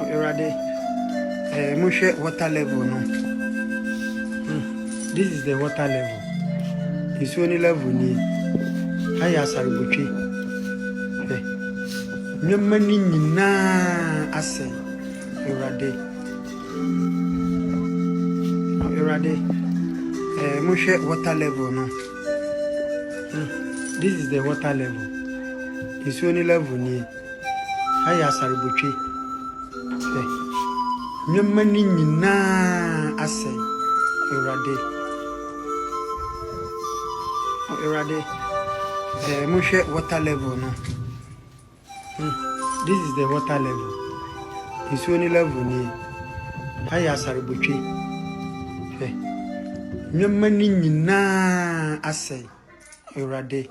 Erade, Mushe water level no. This is the water level. It's only level ni. Haya Botwe. Nyamani nyina ase. Erade, Mushe water level no. This is the water level. It's only level ni. Haya Botwe. Nyamani nyina ase. Erade, Mushe water level no. This is the water level. It's only level ni. Haya Botwe. Nyamani nyina ase. Erade.